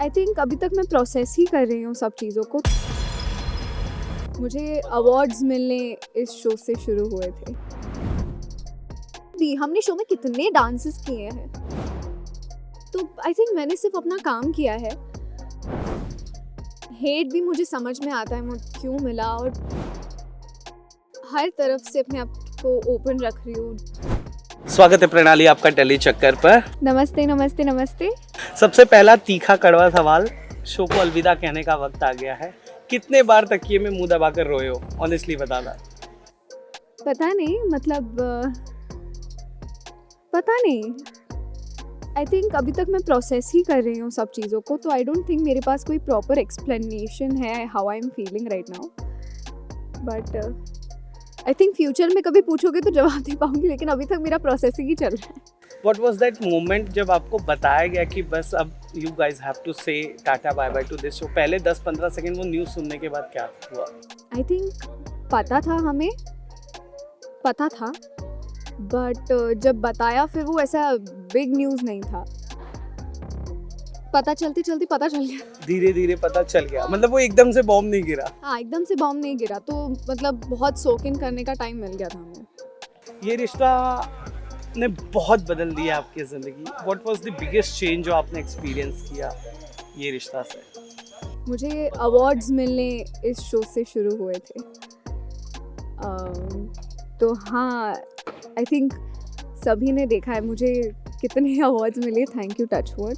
I think अभी तक मैं प्रोसेस ही कर रही हूँ सब चीज़ों को। मुझे अवार्ड्स मिलने इस शो से शुरू हुए थे। भी हमने शो में कितने डांसेस किए हैं, तो आई थिंक मैंने सिर्फ अपना काम किया है। हेट भी मुझे समझ में आता है मुझे क्यों मिला, और हर तरफ से अपने आप को ओपन रख रही हूँ। स्वागत है प्रणाली आपका दिल्ली चक्कर पर। नमस्ते नमस्ते नमस्ते। सबसे पहला तीखा कड़वा सवाल, शो को अलविदा कहने का वक्त आ गया है। कितने बार तकिए में मुंह दबाकर रोए हो, ऑनेस्टली बताना। पता नहीं, मतलब पता नहीं। आई थिंक अभी तक मैं प्रोसेस ही कर रही हूँ सब चीज़ों को, तो आई डोंट थिंक मेरे पास कोई प्रॉपर एक्सप्लेनेशन है how I am feeling right now. But I think future में कभी पूछोगे तो जवाब दे पाऊंगी, लेकिन अभी तक मेरा प्रोसेसिंग ही चल रहा है। What was that moment जब आपको बताया गया कि बस अब you guys have to say tata bye bye to this show? पहले 10-15 सेकंड वो न्यूज़ सुनने के बाद क्या हुआ? आई थिंक पता था, हमें पता था, बट जब बताया फिर वो ऐसा बिग न्यूज़ नहीं था। पता चलते चलते पता चल गया। धीरे धीरे पता चल गया, मतलब वो एकदम से बॉम्ब नहीं गिरा। हाँ, एकदम से बॉम्ब नहीं गिरा, तो मतलब बहुत सोक इन करने का टाइम मिल गया था हमें। ये रिश्ता ने बहुत बदल दिया आपकी ज़िंदगी। What was the biggest change जो आपने एक्सपीरियंस किया ये रिश्ता से? मुझे अवार्ड्स मिलने इस शो से शुरू हुए थे। तो हाँ, आई थिंक सभी ने देखा है मुझे कितने अवार्ड्स मिले, थैंक यू टचवुड।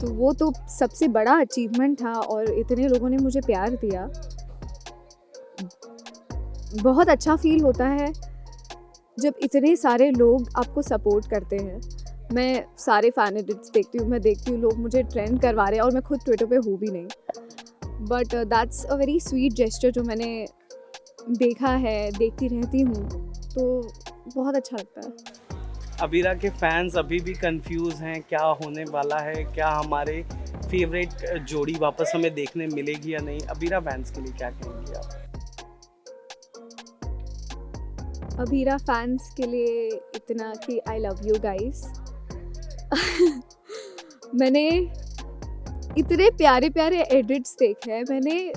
तो वो तो सबसे बड़ा अचीवमेंट था, और इतने लोगों ने मुझे प्यार दिया। बहुत अच्छा फील होता है जब इतने सारे लोग आपको सपोर्ट करते हैं। मैं सारे फैन एडिट्स देखती हूँ, मैं देखती हूँ लोग मुझे ट्रेंड करवा रहे हैं, और मैं खुद ट्विटर पे हूँ भी नहीं, but that's a very sweet gesture जो मैंने देखा है, देखती रहती हूँ, तो बहुत अच्छा लगता है। अबीरा के फैंस अभी भी कंफ्यूज हैं, क्या होने वाला है, क्या हमारे फेवरेट जोड़ी वापस हमें देखने मिलेगी या नहीं? अबीरा फैंस के लिए क्या कहेंगी आप? अबीरा फैंस के लिए इतना कि आई लव यू गाइस। मैंने इतने प्यारे प्यारे एडिट्स देखे हैं, मैंने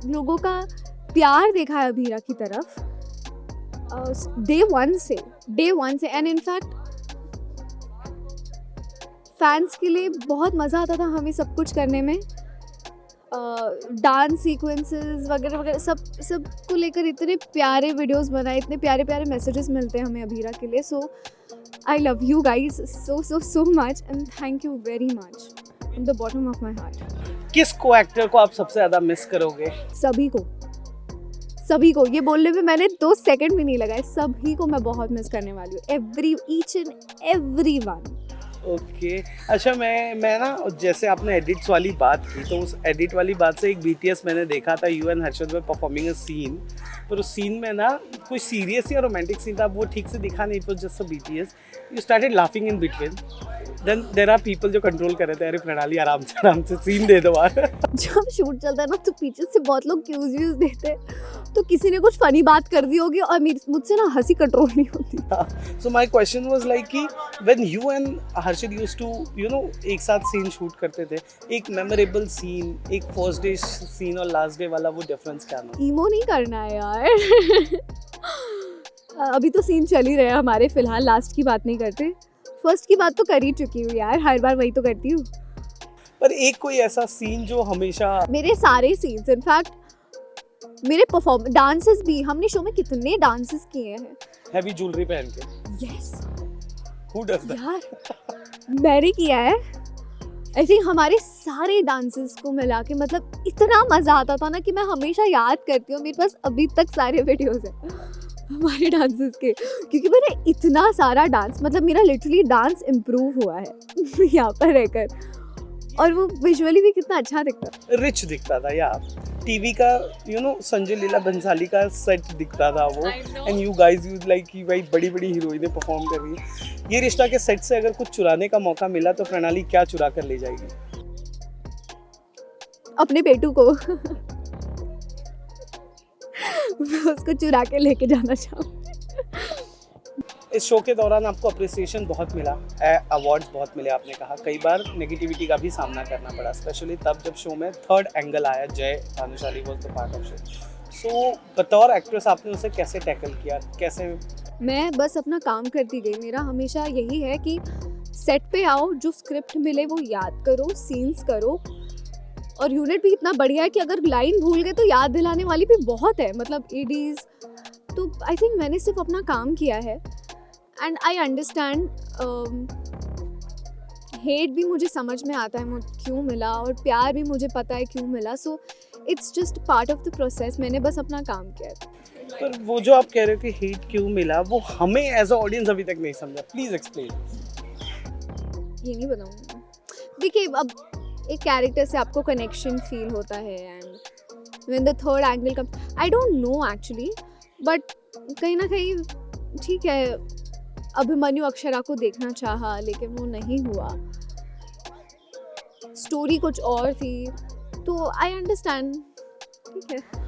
लोगों का प्यार देखा है अबीरा की तरफ डे वन से। एंड इनफैक्ट फैंस के लिए बहुत मज़ा आता था हमें सब कुछ करने में। डांस सीक्वेंसेस वगैरह वगैरह सब को लेकर इतने प्यारे वीडियोस बनाए, इतने प्यारे प्यारे मैसेजेस मिलते हैं हमें अबीरा के लिए। So I love you guys so much, and thank you very much from the bottom of my heart. किस को एक्टर को आप सबसे ज़्यादा मिस करोगे? सभी को ये बोलने में मैंने 2 सेकंड भी नहीं लगाए। सभी को मैं बहुत मिस करने वाली हूँ, each and every one. Okay अच्छा, मैं ना, जैसे आपने एडिट्स वाली बात की, तो उस एडिट वाली बात से एक बीटीएस मैंने देखा था, यू एंड हर्षद में परफॉर्मिंग अ सीन। पर उस सीन में ना कोई सीरियस या रोमांटिक सीन था, वो ठीक से दिखा नहीं, it was just a BTS. You started laughing in between, then there are people जो कंट्रोल कर रहे थे, अरे प्रणाली आराम से सीन दे दो यार। जब शूट चलता है ना, तो पीछे से बहुत लोग क्यूज व्यूज देते हैं, तो किसी ने कुछ फनी बात कर दी होगी, और मुझसे ना हंसी कंट्रोल नहीं होती। So my question was like कि when you and Harshad used to एक साथ सीन शूट करते थे, एक मेमोरेबल सीन, एक फर्स्ट डे सीन और लास्ट डे वाला, वो डिफरेंस क्या था? ईमो नहीं करना है यार। अभी तो सीन चल ही रहे हैं हमारे, फिलहाल लास्ट की बात नहीं करते। फर्स्ट की बात तो कर ही चुकी हूँ यार, हर बार वही तो करती हूँ। पर एक कोई ऐसा सीन जो हमेशा, मेरे सारे सीन्स, इनफैक्ट मेरे डांसेस भी, हमने शो में कितने डांसेस किए हैं हैवी ज्वेलरी पहन के। Yes who does that? यार मैंने किया है। आई थिंक हमारे सारे डांसेस को मिला के मतलब इतना मज़ा आता था ना, कि मैं हमेशा याद करती हूँ। मेरे पास अभी तक सारे वीडियोस हैं हमारे डांसेस के, क्योंकि मैंने इतना सारा डांस, मतलब मेरा लिटरली डांस इम्प्रूव हुआ है यहाँ पर रहकर, और वो विजुअली भी कितना अच्छा दिखता, रिच दिखता था यार। टीवी का संजय लीला बंसाली का सेट दिखता था वो, and you guys use like कि भाई बड़ी बड़ी हीरोइनें परफॉर्म कर रही हैं। ये रिश्ता के सेट से अगर कुछ चुराने का मौका मिला तो प्रणाली क्या चुरा कर ले जाएगी? अपने बेटू को। मैं उसको चुरा के लेके जाना चाहूँ। इस शो के दौरान आपको अप्रिसिएशन बहुत मिला, अवार्ड्स बहुत मिले, आपने कहा कई बार नेगेटिविटी का भी सामना करना पड़ा, स्पेशली तब जब शो में थर्ड एंगल आया, Jay Bhanushali was the part of show. So बतौर एक्ट्रेस आपने उसे कैसे टैकल किया, कैसे? मैं बस अपना काम करती गई। मेरा हमेशा यही है कि सेट पे आओ, जो स्क्रिप्ट मिले वो याद करो, सीन्स करो। और यूनिट भी इतना बढ़िया है कि अगर लाइन भूल गए तो याद दिलाने वाली भी बहुत है, मतलब एडीज। तो आई थिंक मैंने सिर्फ अपना काम किया है एंड आई अंडरस्टैंड। हेट भी मुझे समझ में आता है मुझे क्यों मिला, और प्यार भी मुझे पता है क्यों मिला। So it's just part of the process. मैंने बस अपना काम किया है। पर वो जो आप कह रहे हो कि हेट क्यों मिला, वो हमें एज अ ऑडियंस अभी तक नहीं समझा, प्लीज एक्सप्लेन। ये नहीं बताऊंगी। देखिए, अब एक कैरेक्टर से आपको कनेक्शन फील होता है and when the third angle come, I don't know actually, but कहीं ना कहीं ठीक है, अभिमन्यु अक्षरा को देखना चाहा लेकिन वो नहीं हुआ, स्टोरी कुछ और थी, तो आई अंडरस्टैंड, ठीक है।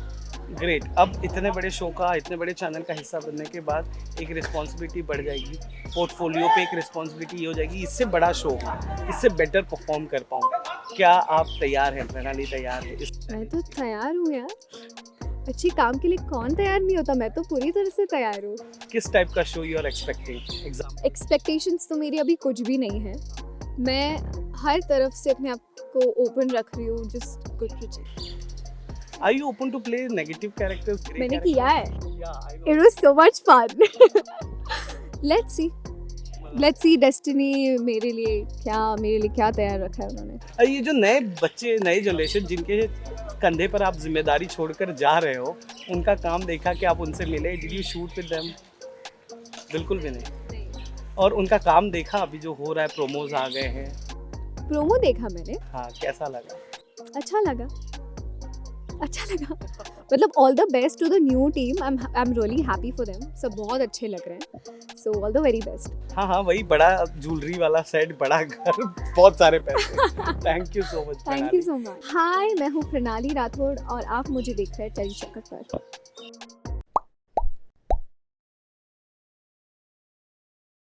ग्रेट। अब इतने बड़े शो का, इतने बड़े चैनल का हिस्सा बनने के बाद एक रिस्पॉन्सिबिलिटी बढ़ जाएगी, पोर्टफोलियो पे एक रिस्पॉन्सिबिलिटी ये हो जाएगी, इससे बड़ा शो, इससे बेटर परफॉर्म कर पाऊँ। क्या आप तैयार हैं? प्रणाली तैयार है? मैं तो तैयार हूँ यार, अच्छी काम के लिए कौन तैयार नहीं होता, मैं तो पूरी तरह से तैयार हूँ। किस टाइप का show you are expecting? Exam expectations तो मेरी अभी कुछ भी नहीं है, मैं हर तरफ से अपने आप को ओपन रख रही हूँ, just good project. Are you open to play negative characters? मैंने किया है, Yeah, I know. it was so much fun. Let's see destiny मेरे लिए क्या तैयार रखा है उन्होंने। ये जो नए बच्चे, नई जनरेशन जिनके कंधे पर आप जिम्मेदारी छोड़कर जा रहे हो, उनका काम देखा कि आप उनसे मिले, did you shoot with them? बिल्कुल भी नहीं। और उनका काम देखा अभी जो हो रहा है, प्रोमोज आ गए हैं, प्रोमो देखा मैंने, हाँ कैसा लगा? अच्छा लगा मतलब all the best to the new team, I am really happy for them, सब बहुत अच्छे लग रहे हैं, so all the very best. हाँ, वही बड़ा ज्वेलरी वाला सेट, बड़ा घर, बहुत सारे पैसे। Thank you so much. Thank you so much. Hi, मैं हूँ प्रणाली राठौड़ और आप मुझे देख रहे हैं टेलीचक्कर पर।